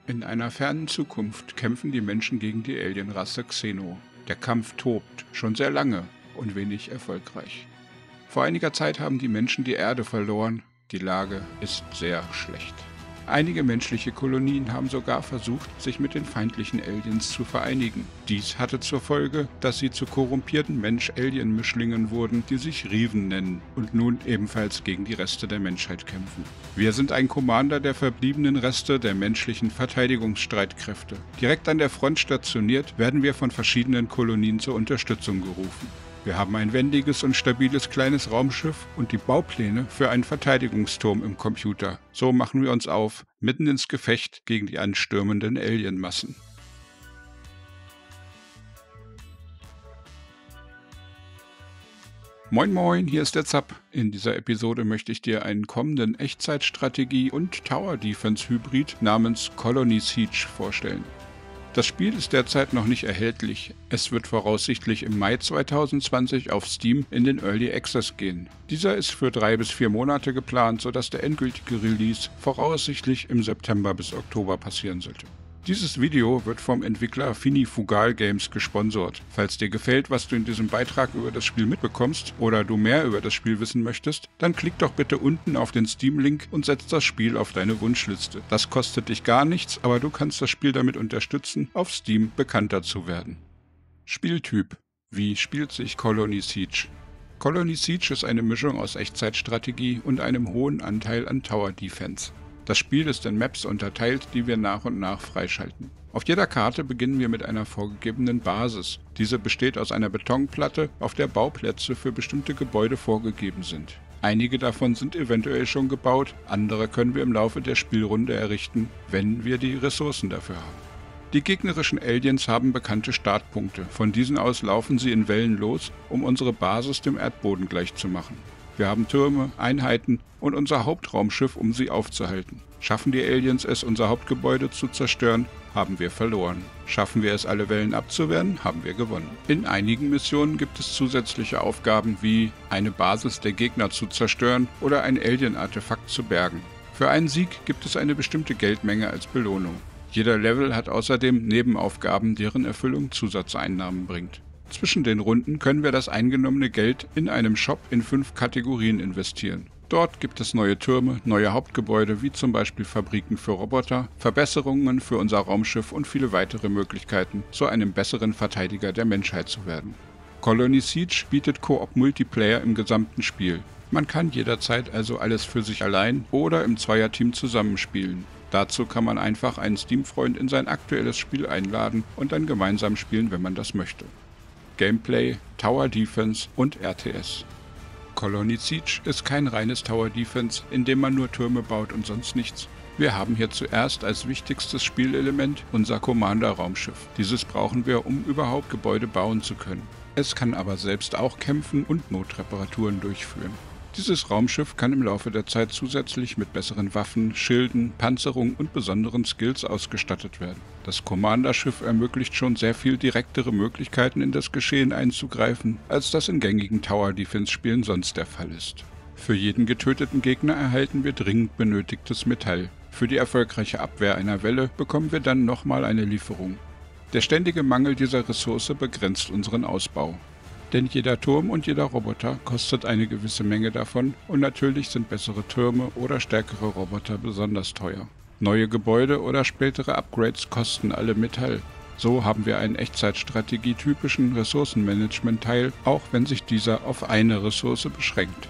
In einer fernen Zukunft kämpfen die Menschen gegen die Alienrasse Xeno. Der Kampf tobt, schon sehr lange und wenig erfolgreich. Vor einiger Zeit haben die Menschen die Erde verloren. Die Lage ist sehr schlecht. Einige menschliche Kolonien haben sogar versucht, sich mit den feindlichen Aliens zu vereinigen. Dies hatte zur Folge, dass sie zu korrumpierten Mensch-Alien-Mischlingen wurden, die sich Riven nennen und nun ebenfalls gegen die Reste der Menschheit kämpfen. Wir sind ein Commander der verbliebenen Reste der menschlichen Verteidigungsstreitkräfte. Direkt an der Front stationiert, werden wir von verschiedenen Kolonien zur Unterstützung gerufen. Wir haben ein wendiges und stabiles kleines Raumschiff und die Baupläne für einen Verteidigungsturm im Computer. So machen wir uns auf, mitten ins Gefecht gegen die anstürmenden Alienmassen. Moin moin, hier ist der Zapp. In dieser Episode möchte ich dir einen kommenden Echtzeitstrategie- und Tower-Defense-Hybrid namens Colony Siege vorstellen. Das Spiel ist derzeit noch nicht erhältlich. Es wird voraussichtlich im Mai 2020 auf Steam in den Early Access gehen. Dieser ist für 3 bis 4 Monate geplant, sodass der endgültige Release voraussichtlich im September bis Oktober passieren sollte. Dieses Video wird vom Entwickler Finifugal Games gesponsert. Falls dir gefällt, was du in diesem Beitrag über das Spiel mitbekommst oder du mehr über das Spiel wissen möchtest, dann klick doch bitte unten auf den Steam-Link und setz das Spiel auf deine Wunschliste. Das kostet dich gar nichts, aber du kannst das Spiel damit unterstützen, auf Steam bekannter zu werden. Spieltyp: Wie spielt sich Colony Siege? Colony Siege ist eine Mischung aus Echtzeitstrategie und einem hohen Anteil an Tower Defense. Das Spiel ist in Maps unterteilt, die wir nach und nach freischalten. Auf jeder Karte beginnen wir mit einer vorgegebenen Basis. Diese besteht aus einer Betonplatte, auf der Bauplätze für bestimmte Gebäude vorgegeben sind. Einige davon sind eventuell schon gebaut, andere können wir im Laufe der Spielrunde errichten, wenn wir die Ressourcen dafür haben. Die gegnerischen Aliens haben bekannte Startpunkte. Von diesen aus laufen sie in Wellen los, um unsere Basis dem Erdboden gleichzumachen. Wir haben Türme, Einheiten und unser Hauptraumschiff, um sie aufzuhalten. Schaffen die Aliens es, unser Hauptgebäude zu zerstören, haben wir verloren. Schaffen wir es, alle Wellen abzuwehren, haben wir gewonnen. In einigen Missionen gibt es zusätzliche Aufgaben wie eine Basis der Gegner zu zerstören oder ein Alien-Artefakt zu bergen. Für einen Sieg gibt es eine bestimmte Geldmenge als Belohnung. Jeder Level hat außerdem Nebenaufgaben, deren Erfüllung Zusatzeinnahmen bringt. Zwischen den Runden können wir das eingenommene Geld in einem Shop in 5 Kategorien investieren. Dort gibt es neue Türme, neue Hauptgebäude wie zum Beispiel Fabriken für Roboter, Verbesserungen für unser Raumschiff und viele weitere Möglichkeiten, zu einem besseren Verteidiger der Menschheit zu werden. Colony Siege bietet Koop-Multiplayer im gesamten Spiel. Man kann jederzeit also alles für sich allein oder im Zweierteam zusammenspielen. Dazu kann man einfach einen Steam-Freund in sein aktuelles Spiel einladen und dann gemeinsam spielen, wenn man das möchte. Gameplay, Tower Defense und RTS. Colony Siege ist kein reines Tower Defense, in dem man nur Türme baut und sonst nichts. Wir haben hier zuerst als wichtigstes Spielelement unser Commander-Raumschiff. Dieses brauchen wir, um überhaupt Gebäude bauen zu können. Es kann aber selbst auch kämpfen und Notreparaturen durchführen. Dieses Raumschiff kann im Laufe der Zeit zusätzlich mit besseren Waffen, Schilden, Panzerung und besonderen Skills ausgestattet werden. Das Commander-Schiff ermöglicht schon sehr viel direktere Möglichkeiten, in das Geschehen einzugreifen, als das in gängigen Tower-Defense-Spielen sonst der Fall ist. Für jeden getöteten Gegner erhalten wir dringend benötigtes Metall. Für die erfolgreiche Abwehr einer Welle bekommen wir dann nochmal eine Lieferung. Der ständige Mangel dieser Ressource begrenzt unseren Ausbau. Denn jeder Turm und jeder Roboter kostet eine gewisse Menge davon und natürlich sind bessere Türme oder stärkere Roboter besonders teuer. Neue Gebäude oder spätere Upgrades kosten alle Metall. So haben wir einen Echtzeitstrategie-typischen Ressourcenmanagement-Teil, auch wenn sich dieser auf eine Ressource beschränkt.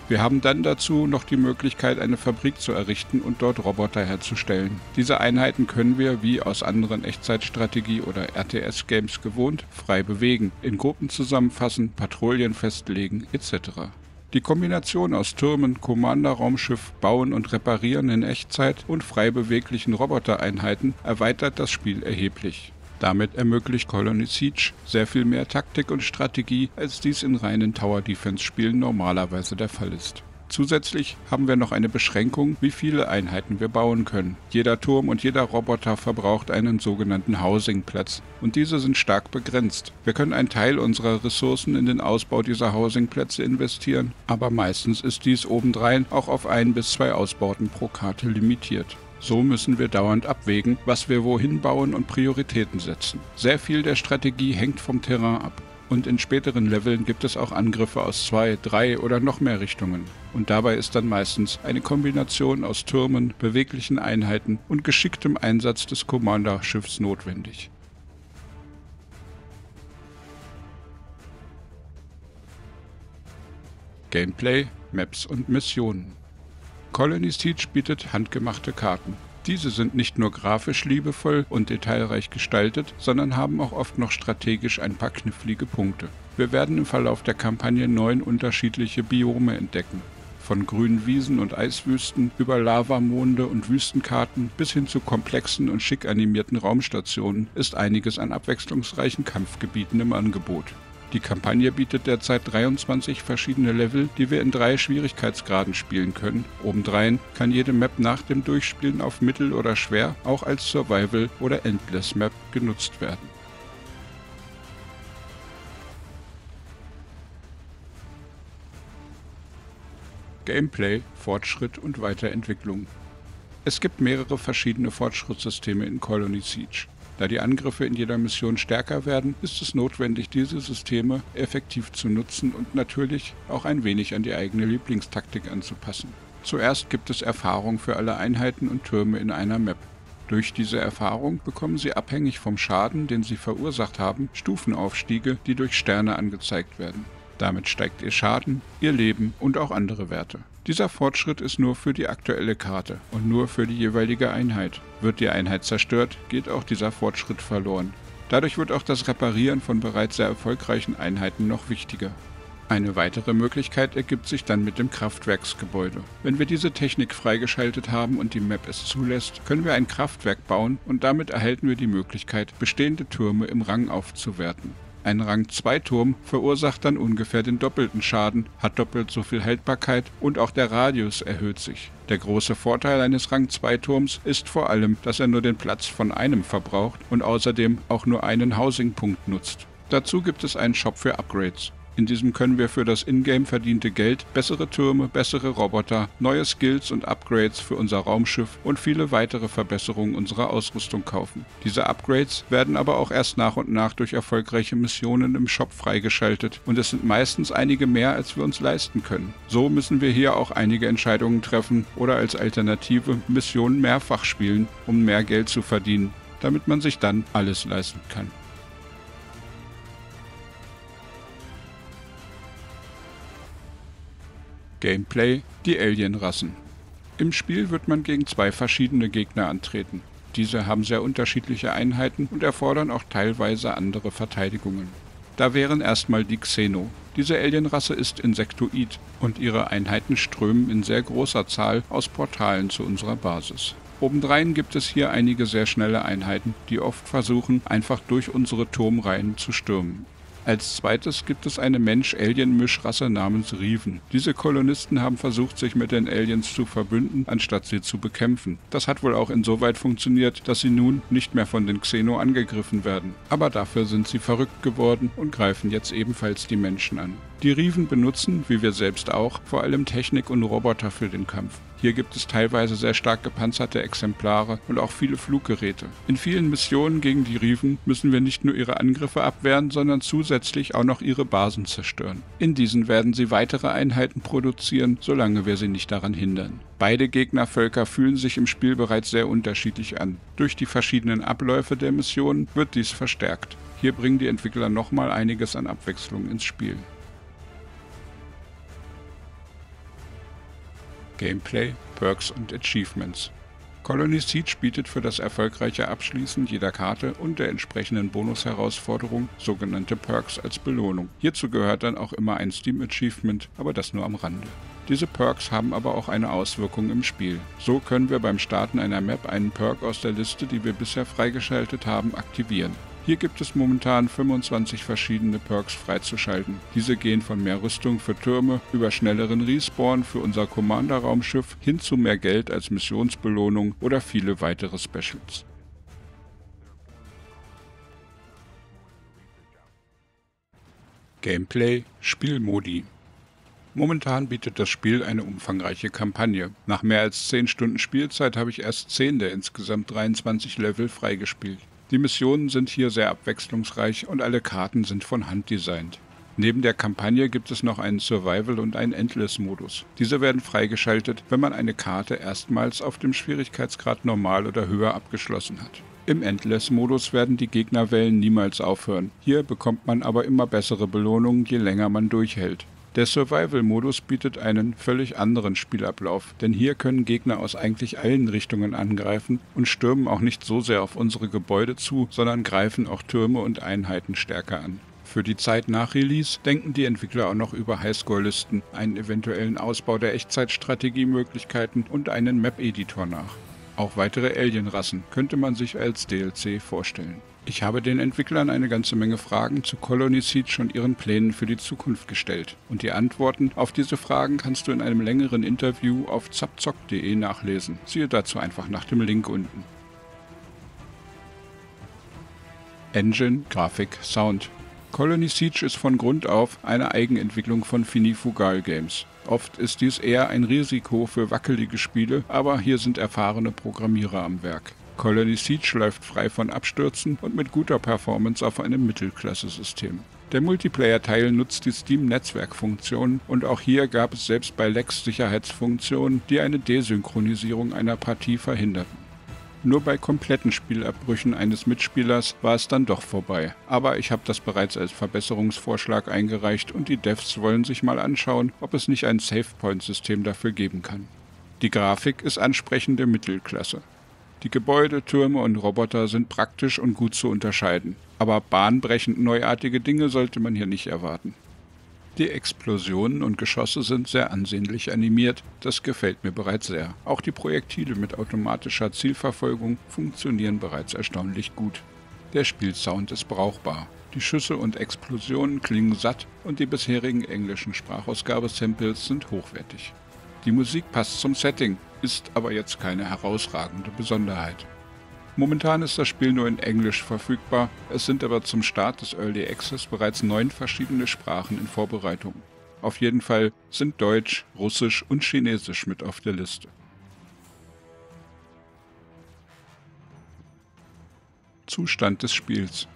Wir haben dann dazu noch die Möglichkeit, eine Fabrik zu errichten und dort Roboter herzustellen. Diese Einheiten können wir, wie aus anderen Echtzeitstrategie- oder RTS-Games gewohnt, frei bewegen, in Gruppen zusammenfassen, Patrouillen festlegen etc. Die Kombination aus Türmen, Commander-Raumschiff, Bauen und Reparieren in Echtzeit und frei beweglichen Robotereinheiten erweitert das Spiel erheblich. Damit ermöglicht Colony Siege sehr viel mehr Taktik und Strategie, als dies in reinen Tower-Defense-Spielen normalerweise der Fall ist. Zusätzlich haben wir noch eine Beschränkung, wie viele Einheiten wir bauen können. Jeder Turm und jeder Roboter verbraucht einen sogenannten Housingplatz und diese sind stark begrenzt. Wir können einen Teil unserer Ressourcen in den Ausbau dieser Housingplätze investieren, aber meistens ist dies obendrein auch auf 1 bis 2 Ausbauten pro Karte limitiert. So müssen wir dauernd abwägen, was wir wohin bauen und Prioritäten setzen. Sehr viel der Strategie hängt vom Terrain ab. Und in späteren Leveln gibt es auch Angriffe aus 2, 3 oder noch mehr Richtungen. Und dabei ist dann meistens eine Kombination aus Türmen, beweglichen Einheiten und geschicktem Einsatz des Commander-Schiffs notwendig. Gameplay, Maps und Missionen. Colony Siege bietet handgemachte Karten. Diese sind nicht nur grafisch liebevoll und detailreich gestaltet, sondern haben auch oft noch strategisch ein paar knifflige Punkte. Wir werden im Verlauf der Kampagne 9 unterschiedliche Biome entdecken. Von grünen Wiesen und Eiswüsten über Lavamonde und Wüstenkarten bis hin zu komplexen und schick animierten Raumstationen ist einiges an abwechslungsreichen Kampfgebieten im Angebot. Die Kampagne bietet derzeit 23 verschiedene Level, die wir in 3 Schwierigkeitsgraden spielen können. Obendrein kann jede Map nach dem Durchspielen auf Mittel oder Schwer auch als Survival- oder Endless-Map genutzt werden. Gameplay, Fortschritt und Weiterentwicklung. Es gibt mehrere verschiedene Fortschrittssysteme in Colony Siege. Da die Angriffe in jeder Mission stärker werden, ist es notwendig, diese Systeme effektiv zu nutzen und natürlich auch ein wenig an die eigene Lieblingstaktik anzupassen. Zuerst gibt es Erfahrung für alle Einheiten und Türme in einer Map. Durch diese Erfahrung bekommen sie abhängig vom Schaden, den sie verursacht haben, Stufenaufstiege, die durch Sterne angezeigt werden. Damit steigt ihr Schaden, ihr Leben und auch andere Werte. Dieser Fortschritt ist nur für die aktuelle Karte und nur für die jeweilige Einheit. Wird die Einheit zerstört, geht auch dieser Fortschritt verloren. Dadurch wird auch das Reparieren von bereits sehr erfolgreichen Einheiten noch wichtiger. Eine weitere Möglichkeit ergibt sich dann mit dem Kraftwerksgebäude. Wenn wir diese Technik freigeschaltet haben und die Map es zulässt, können wir ein Kraftwerk bauen und damit erhalten wir die Möglichkeit, bestehende Türme im Rang aufzuwerten. Ein Rang-2-Turm verursacht dann ungefähr den doppelten Schaden, hat doppelt so viel Haltbarkeit und auch der Radius erhöht sich. Der große Vorteil eines Rang-2-Turms ist vor allem, dass er nur den Platz von einem verbraucht und außerdem auch nur einen Housing-Punkt nutzt. Dazu gibt es einen Shop für Upgrades. In diesem können wir für das Ingame verdiente Geld bessere Türme, bessere Roboter, neue Skills und Upgrades für unser Raumschiff und viele weitere Verbesserungen unserer Ausrüstung kaufen. Diese Upgrades werden aber auch erst nach und nach durch erfolgreiche Missionen im Shop freigeschaltet und es sind meistens einige mehr, als wir uns leisten können. So müssen wir hier auch einige Entscheidungen treffen oder als Alternative Missionen mehrfach spielen, um mehr Geld zu verdienen, damit man sich dann alles leisten kann. Gameplay: Die Alienrassen. Im Spiel wird man gegen 2 verschiedene Gegner antreten. Diese haben sehr unterschiedliche Einheiten und erfordern auch teilweise andere Verteidigungen. Da wären erstmal die Xeno. Diese Alienrasse ist insektoid und ihre Einheiten strömen in sehr großer Zahl aus Portalen zu unserer Basis. Obendrein gibt es hier einige sehr schnelle Einheiten, die oft versuchen, einfach durch unsere Turmreihen zu stürmen. Als zweites gibt es eine Mensch-Alien-Mischrasse namens Riven. Diese Kolonisten haben versucht, sich mit den Aliens zu verbünden, anstatt sie zu bekämpfen. Das hat wohl auch insoweit funktioniert, dass sie nun nicht mehr von den Xeno angegriffen werden. Aber dafür sind sie verrückt geworden und greifen jetzt ebenfalls die Menschen an. Die Riven benutzen, wie wir selbst auch, vor allem Technik und Roboter für den Kampf. Hier gibt es teilweise sehr stark gepanzerte Exemplare und auch viele Fluggeräte. In vielen Missionen gegen die Riven müssen wir nicht nur ihre Angriffe abwehren, sondern zusätzlich auch noch ihre Basen zerstören. In diesen werden sie weitere Einheiten produzieren, solange wir sie nicht daran hindern. Beide Gegnervölker fühlen sich im Spiel bereits sehr unterschiedlich an. Durch die verschiedenen Abläufe der Missionen wird dies verstärkt. Hier bringen die Entwickler nochmal einiges an Abwechslung ins Spiel. Gameplay, Perks und Achievements. Colony Siege bietet für das erfolgreiche Abschließen jeder Karte und der entsprechenden Bonusherausforderung sogenannte Perks als Belohnung. Hierzu gehört dann auch immer ein Steam Achievement, aber das nur am Rande. Diese Perks haben aber auch eine Auswirkung im Spiel. So können wir beim Starten einer Map einen Perk aus der Liste, die wir bisher freigeschaltet haben, aktivieren. Hier gibt es momentan 25 verschiedene Perks freizuschalten. Diese gehen von mehr Rüstung für Türme, über schnelleren Respawn für unser Commander-Raumschiff hin zu mehr Geld als Missionsbelohnung oder viele weitere Specials. Gameplay, Spielmodi. Momentan bietet das Spiel eine umfangreiche Kampagne. Nach mehr als 10 Stunden Spielzeit habe ich erst 10 der insgesamt 23 Level freigespielt. Die Missionen sind hier sehr abwechslungsreich und alle Karten sind von Hand designt. Neben der Kampagne gibt es noch einen Survival- und einen Endless-Modus. Diese werden freigeschaltet, wenn man eine Karte erstmals auf dem Schwierigkeitsgrad Normal oder höher abgeschlossen hat. Im Endless-Modus werden die Gegnerwellen niemals aufhören. Hier bekommt man aber immer bessere Belohnungen, je länger man durchhält. Der Survival-Modus bietet einen völlig anderen Spielablauf, denn hier können Gegner aus eigentlich allen Richtungen angreifen und stürmen auch nicht so sehr auf unsere Gebäude zu, sondern greifen auch Türme und Einheiten stärker an. Für die Zeit nach Release denken die Entwickler auch noch über Highscore-Listen, einen eventuellen Ausbau der Echtzeitstrategiemöglichkeiten und einen Map-Editor nach. Auch weitere Alienrassen könnte man sich als DLC vorstellen. Ich habe den Entwicklern eine ganze Menge Fragen zu Colony Siege und ihren Plänen für die Zukunft gestellt. Und die Antworten auf diese Fragen kannst du in einem längeren Interview auf zapzock.de nachlesen. Siehe dazu einfach nach dem Link unten. Engine, Grafik, Sound. Colony Siege ist von Grund auf eine Eigenentwicklung von Finifugal Games. Oft ist dies eher ein Risiko für wackelige Spiele, aber hier sind erfahrene Programmierer am Werk. Colony Siege läuft frei von Abstürzen und mit guter Performance auf einem Mittelklasse-System. Der Multiplayer-Teil nutzt die Steam-Netzwerkfunktion und auch hier gab es selbst bei Lags Sicherheitsfunktionen, die eine Desynchronisierung einer Partie verhinderten. Nur bei kompletten Spielabbrüchen eines Mitspielers war es dann doch vorbei. Aber ich habe das bereits als Verbesserungsvorschlag eingereicht und die Devs wollen sich mal anschauen, ob es nicht ein Save-Point-System dafür geben kann. Die Grafik ist ansprechende Mittelklasse. Die Gebäude, Türme und Roboter sind praktisch und gut zu unterscheiden. Aber bahnbrechend neuartige Dinge sollte man hier nicht erwarten. Die Explosionen und Geschosse sind sehr ansehnlich animiert, das gefällt mir bereits sehr. Auch die Projektile mit automatischer Zielverfolgung funktionieren bereits erstaunlich gut. Der Spielsound ist brauchbar. Die Schüsse und Explosionen klingen satt und die bisherigen englischen Sprachausgabe-Samples sind hochwertig. Die Musik passt zum Setting, ist aber jetzt keine herausragende Besonderheit. Momentan ist das Spiel nur in Englisch verfügbar, es sind aber zum Start des Early Access bereits 9 verschiedene Sprachen in Vorbereitung. Auf jeden Fall sind Deutsch, Russisch und Chinesisch mit auf der Liste. Zustand des Spiels.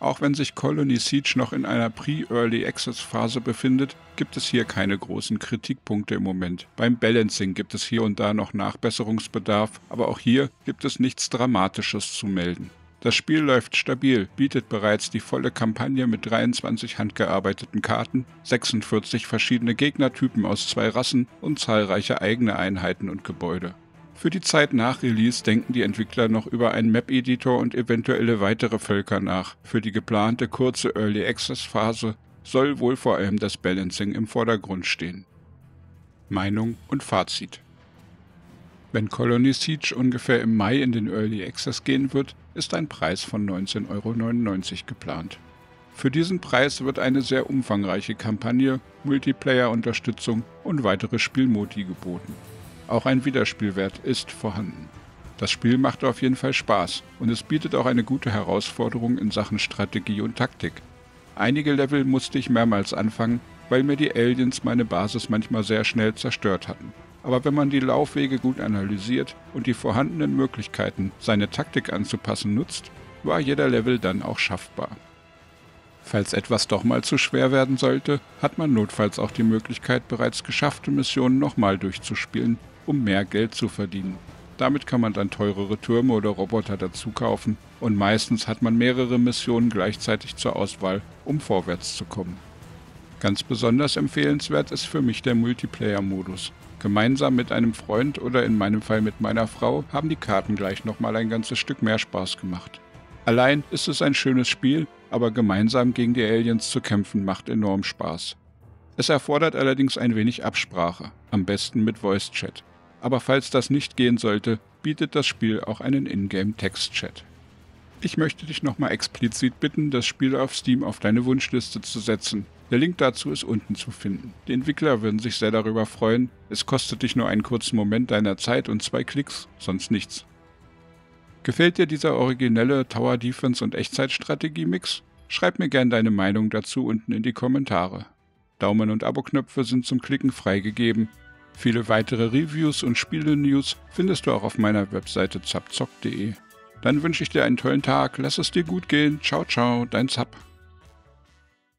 Auch wenn sich Colony Siege noch in einer Pre-Early Access Phase befindet, gibt es hier keine großen Kritikpunkte im Moment. Beim Balancing gibt es hier und da noch Nachbesserungsbedarf, aber auch hier gibt es nichts Dramatisches zu melden. Das Spiel läuft stabil, bietet bereits die volle Kampagne mit 23 handgearbeiteten Karten, 46 verschiedene Gegnertypen aus 2 Rassen und zahlreiche eigene Einheiten und Gebäude. Für die Zeit nach Release denken die Entwickler noch über einen Map-Editor und eventuelle weitere Völker nach. Für die geplante kurze Early Access Phase soll wohl vor allem das Balancing im Vordergrund stehen. Meinung und Fazit. Wenn Colony Siege ungefähr im Mai in den Early Access gehen wird, ist ein Preis von 19,99 € geplant. Für diesen Preis wird eine sehr umfangreiche Kampagne, Multiplayer-Unterstützung und weitere Spielmodi geboten. Auch ein Wiederspielwert ist vorhanden. Das Spiel macht auf jeden Fall Spaß und es bietet auch eine gute Herausforderung in Sachen Strategie und Taktik. Einige Level musste ich mehrmals anfangen, weil mir die Aliens meine Basis manchmal sehr schnell zerstört hatten. Aber wenn man die Laufwege gut analysiert und die vorhandenen Möglichkeiten, seine Taktik anzupassen, nutzt, war jeder Level dann auch schaffbar. Falls etwas doch mal zu schwer werden sollte, hat man notfalls auch die Möglichkeit, bereits geschaffte Missionen nochmal durchzuspielen, um mehr Geld zu verdienen. Damit kann man dann teurere Türme oder Roboter dazu kaufen und meistens hat man mehrere Missionen gleichzeitig zur Auswahl, um vorwärts zu kommen. Ganz besonders empfehlenswert ist für mich der Multiplayer-Modus. Gemeinsam mit einem Freund oder in meinem Fall mit meiner Frau haben die Karten gleich nochmal ein ganzes Stück mehr Spaß gemacht. Allein ist es ein schönes Spiel, aber gemeinsam gegen die Aliens zu kämpfen macht enorm Spaß. Es erfordert allerdings ein wenig Absprache, am besten mit Voice Chat. Aber falls das nicht gehen sollte, bietet das Spiel auch einen Ingame-Text-Chat. Ich möchte dich nochmal explizit bitten, das Spiel auf Steam auf deine Wunschliste zu setzen. Der Link dazu ist unten zu finden. Die Entwickler würden sich sehr darüber freuen. Es kostet dich nur einen kurzen Moment deiner Zeit und 2 Klicks, sonst nichts. Gefällt dir dieser originelle Tower Defense und Echtzeitstrategie-Mix? Schreib mir gerne deine Meinung dazu unten in die Kommentare. Daumen- und Abo-Knöpfe sind zum Klicken freigegeben. Viele weitere Reviews und Spiele-News findest du auch auf meiner Webseite zapzock.de. Dann wünsche ich dir einen tollen Tag, lass es dir gut gehen, ciao ciao, dein Zap.